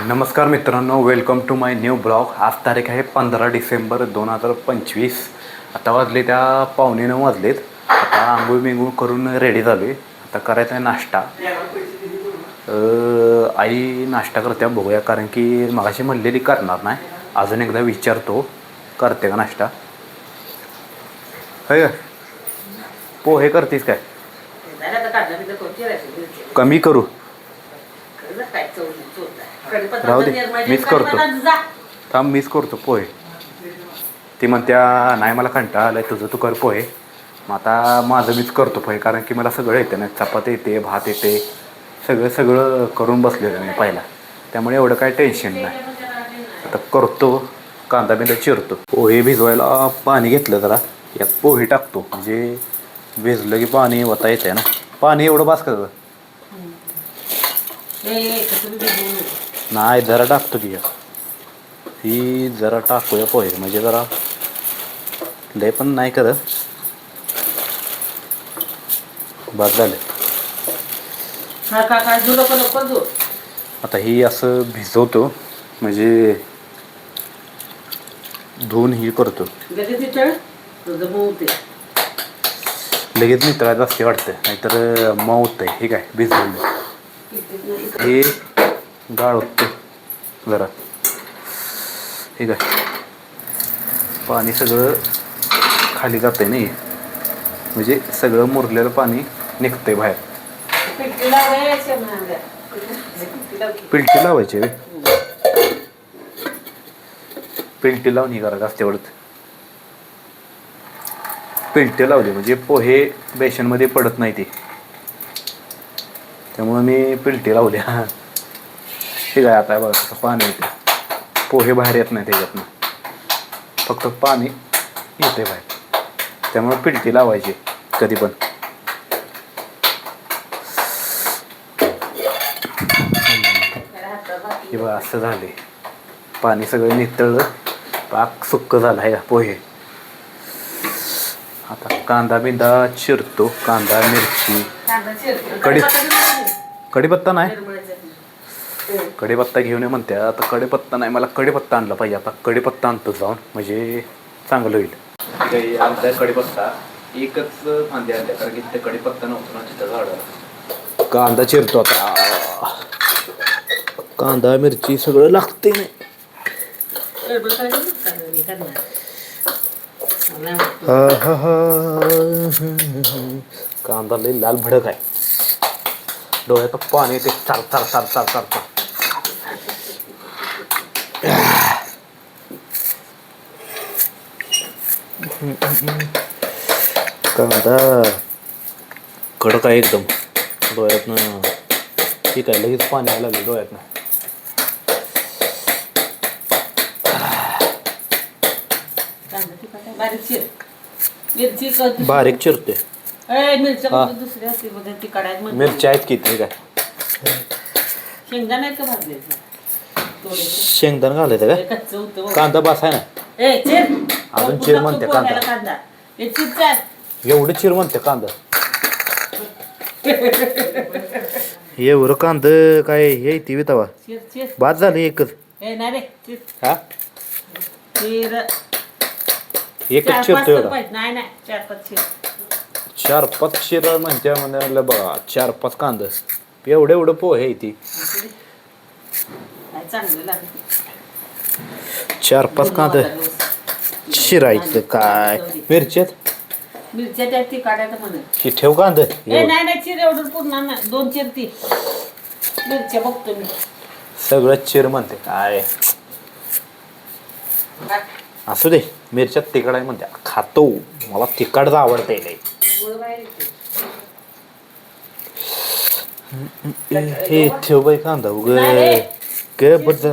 नमस्कार मित्रांनो, welcome to my new blog. आज तारीख आहे 15 डिसेंबर 2025. आता वाजले त्या 8:45 वाजलेत. आता आंघोळ बिंघोळ करून रेडी झालो आहे. आता करायचा आहे नाश्ता. आई नाश्ता करते बघूया, कारण की मगाशी म्हणलेली करणार नाही. अजून एकदा विचारतो करते का नाश्ता. होय का पोहे करतेस काय? कमी करू राहू दे, मीच करतो. थांब, मीच करतो पोहे. ती म्हणत्या नाही मला कंटाळा आलाय, तुझं तू कर पोहे. मग आता माझं मीच करतो पोहे, कारण की मला सगळं येतं ना. चपाती येते, भात येते, सगळं करून बसलेलं मी पहिला. त्यामुळे एवढं काय टेन्शन नाही. आता करतो, कांदा बिंदा चिरतो. पोहे भिजवायला पाणी घेतलं जरा, यात पोहे टाकतो. म्हणजे भिजलं की पाणी वता येते ना. पाणी एवढं बास का? नाही, जरा टाकतो की. ही जरा टाकूया पोहे, म्हणजे जरा लय पण नाही करत. बस झालं. आता ही असं भिजवतो, म्हणजे धुवून ही करतो. लगेच नितळायचं असते वाटतं, नाहीतर मऊ होतं आहे. हे काय भिजवलं हे गाळतो जरा. ठीक आहे, पाणी सगळं खाली जातं आहे नाही, म्हणजे सगळं मुरलेलं पाणी निघतंय बाहेर. पिलटी लावायची रे, पिलटी लावून ही करायचं असते तेवढंच. पिलटी लावली म्हणजे पोहे बेसनमध्ये पडत नाही ते, त्यामुळं मी पिलटी लावली. हां ठीक आहे. आता बघा कसं पाणी येते, पोहे बाहेर येत नाही त्याच्यातनं, फक्त पाणी येते बाहेर. त्यामुळे पिलटी लावायची कधी पण. हे बघा असं झाले, पाणी सगळं नितळलं, पाक सुक्क झाला आहे पोहे. आता कांदा बिंदा चिरतो, कांदा मिरची. कढीपत्ता नाही, कढीपत्ता घेऊन ये म्हणते. आता कढीपत्ता नाही, मला कढीपत्ता आणला पाहिजे. आता कढीपत्ता आणतो जाऊन, म्हणजे चांगलं होईल. आमचा कढीपत्ता एकच फांदी आणल्या, कारण की तिथे कढीपत्ता नव्हता ना तिथं झाडाला. कांदा चिरतो आता. कांदा मिरची सगळं लागते नाही. कांदा लई लाल भडक आहे, डोळ्यात पाणी येते चार चार चार चार चार चार. कांदा कडक आहे एकदम, डोळ्यातनं. ठीक आहे, लगेच पाणी यायला लागलं डोळ्यातनं. बारीक चिरते. मिरच्या आहेत की? ठीक आहे. शेंगदाणा घालायचं काय? कांदा बास आहे ना, अजून चिर म्हणते कांदा. एवढं चिर म्हणते कांदा. एवढं कांदा काय हे ती तवा बाद झालं एकच. हा एकच चिरतो एवढा. 4-5 चिर म्हणते म्हणलं बघा. 4-5 कांदा, एवढं पोहे ती. 4-5 कांदा चिरायचं काय? मिरच्यात त्यात ती काढायचं म्हणून की ठेव कांदा. नाही चिर एवढं पूर्ण 2 चिर ती मिरच्या बघतो मी. सगळं चिर म्हणते काय? असू दे, मिरच्यात तिखट आहे म्हणते. खातो, मला तिखटच आवडते. हे ठेव बाई कांदा उग काय बद्दल.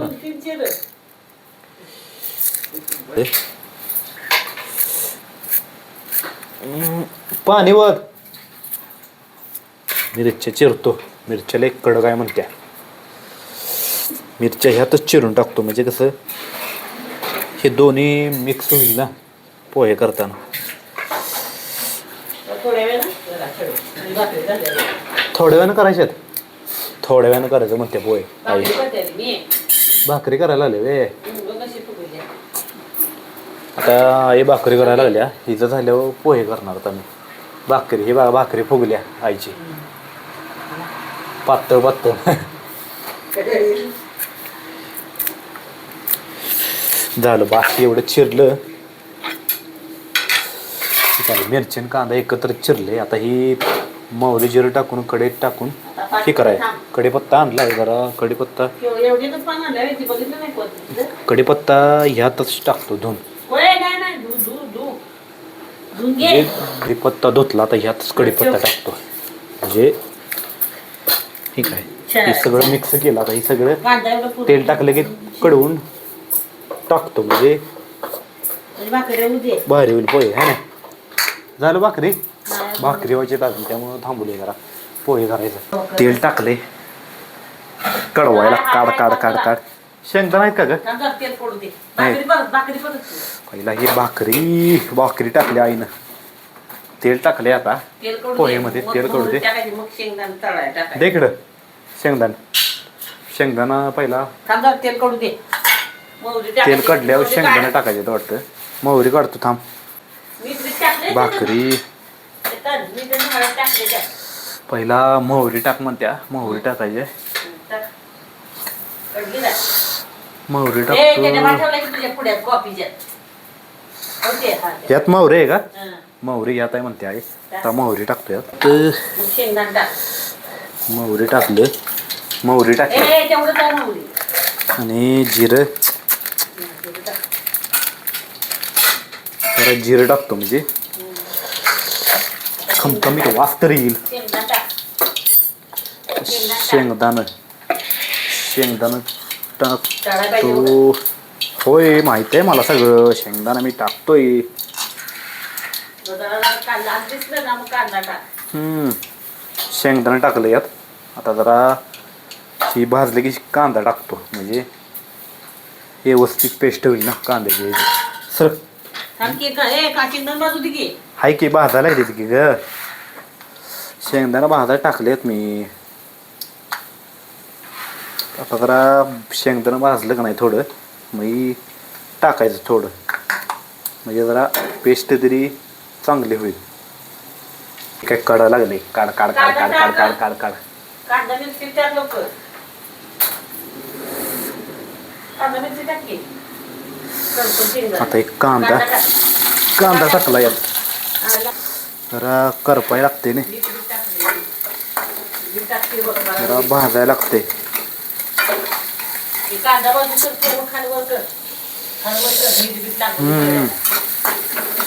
पाणी वर मिरच्या चिरतो. मिरच्याला एक कडक आहे म्हणत्या. मिरच्या ह्यातच चिरून टाकतो, म्हणजे कसं हे दोन्ही मिक्स होईल ना पोहे करताना. थोड्या वेळानं करायच्यात, थोड्या वेळानं करायचं म्हणते पोहे. भाकरी करायला लागले वे कशी फुगली आता हे भाकरी करायला लागल्या हिचं झाल्यावर पोहे करणार आता मी भाकरी हे बघा भाकरी फुगल्या आईची पातळ पातळ झालं बाकी एवढं चिरलं काय मिरची आणि कांदा एकत्र चिरले आता ही मोहरी जिरं टाकून कढईत टाकून हे करायचं कढीपत्ता आणलाय जरा कढीपत्ता एवढीच पान आणल्या ती बघितलं नाही कोण कढीपत्ता ह्यातच टाकतो धुवून नाही धू धू धू धुवून घे कढीपत्ता धुतला आता ह्यातच कढीपत्ता टाकतो म्हणजे ठीक आहे हे सगळं मिक्स केलं आता हे सगळं कांदा एवढं पुरं. तेल टाकलं की कडवून टाकतो म्हणजे म्हणजे भाकरी होऊ दे भारी होईल पोहे है ना झालं भाकरी भाकरी व्हायची अजून त्यामुळं थांबवले जरा पोहे करायचं तेल टाकले कडवायला काढ काढ काढ काढ शेंगदाणा आहेत का ग कांदा तेल पडू दे भाकरी परत पहिला ही भाकरी टाकली आईनं तेल टाकले आता तेल कडू पोहेमध्ये तेल कडू दे टाकायचे मग शेंगदाणा तळायला टाकायचं दे इकडं शेंगदाणा पहिला कांदा तेल कडू दे मोहरी टाकायची. तेल कडल्यावर मोहरी शेंगदाणा काढ. टाकायचं तर वाटतं मोहरी काढतो थांब मीठ बीठ टाकलंय भाकरी त्याच्यात. मीठ आणि हळद टाकलंय त्यात. पहिला मोहरी टाक म्हणत्या मोहरी टाकायचे टाक. कडली ना. मोहरी त्याने टाकतो पाठवलंय की तुझ्या पुढ्यात कॉफीच्यात ओके हा ते. यात मोहरी आहे का हं. मोहरी यात आहे म्हणते आई आता मोहरी टाकतो यात मग शेंगदाणा टाक. मोहरी टाकलं मोहरी टाकली तेवढं टाक मोहरी. आणि जिरं तेवढं टाक. जरा जिरं टाकतो म्हणजे खमखमीत वास तरी येईल शेंगदाणा टाक. शेंगदाणं तळायला पाहिजे एवढं. टाकतो होय माहिती आहे मला सगळं शेंगदाणा मी टाकतोय जरा कांदा आज दिसलं ना मग कांदा टाक. शेंगदाणा टाकलं यात आता जरा ही भाजली की कांदा टाकतो म्हणजे व्यवस्थित पेस्ट होईल ना कांद्याची सर थांब की शेंगदाणा बाजू दे की. हाय की भाजायला येते की ग शेंगदाणा भाजायला टाकलेत मी आता जरा शेंगदाणा भाजलं का नाही थोडं मग टाकायचं थोडं म्हणजे जरा पेस्ट तरी चांगली होईल काय काढा लागले काढ काढ काढ काढ काढ काढ काढ काढ कांदा मिरची टाक लवकर. कांदा मिरची टाक की. करतो शेंगदाणा. आता एक कांदा टाक. कांदा टाकला यात आला. जरा करपाय लागते ना मीठ बीठ टाकलंय. मीठ टाकते बघ मला. जरा भाजायला लागते हे कांदा बाजू कर मग खालीवर कर. खालीवर कर. मीठ बीठ टाकलं.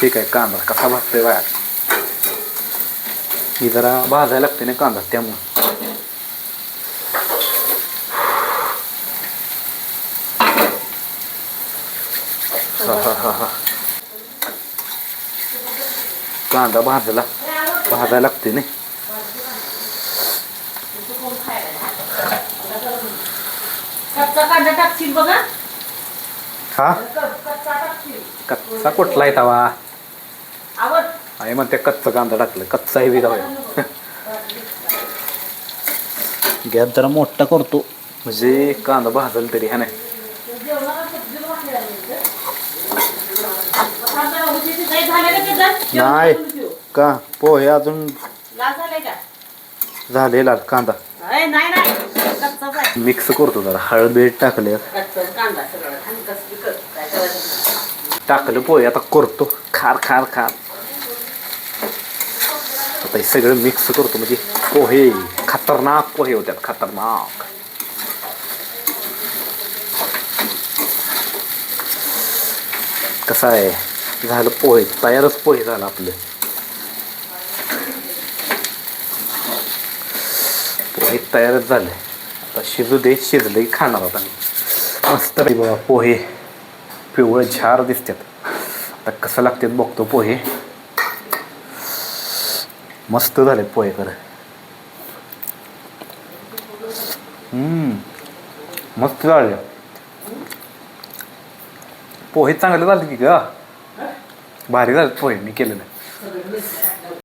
ठीक आहे कांदा कसा भाजतोय बाया ही जरा भाजायला लागते ना कांदा त्यामुळं कांदा भाजायला लागते ना कच्चा कांदा टाकशील बघा. हा कच्चा टाकशील. कच्चा कुठला आहे तवा आवड. आई म्हणते कच्चा कांदा टाकलं कच्चा आहे विधा गॅस जरा मोठा करतो म्हणजे कांदा भाजल तरी हा नाही नाही का पोहे अजून झाले लाल कांदा मिक्स करतो जरा हळद बीट टाकले टाकलं पोहे आता करतो खार खार खार आता हे सगळं मिक्स करतो म्हणजे पोहे खतरनाक पोहे होत्यात खतरनाक कसं आहे झालं पोहे तयारच पोहे झालं आपलं पोहे तयारच झाले आता शिजू दे शिजले की खाणार आता मी मस्त रे बाबा पोहे पिवळं झार दिसतात आता कसं लागतात बघतो पोहे मस्त झालेत पोहे खरं मस्त झाले पोहे चांगले झाले की ग भारी झाले पोहे मी केलेलं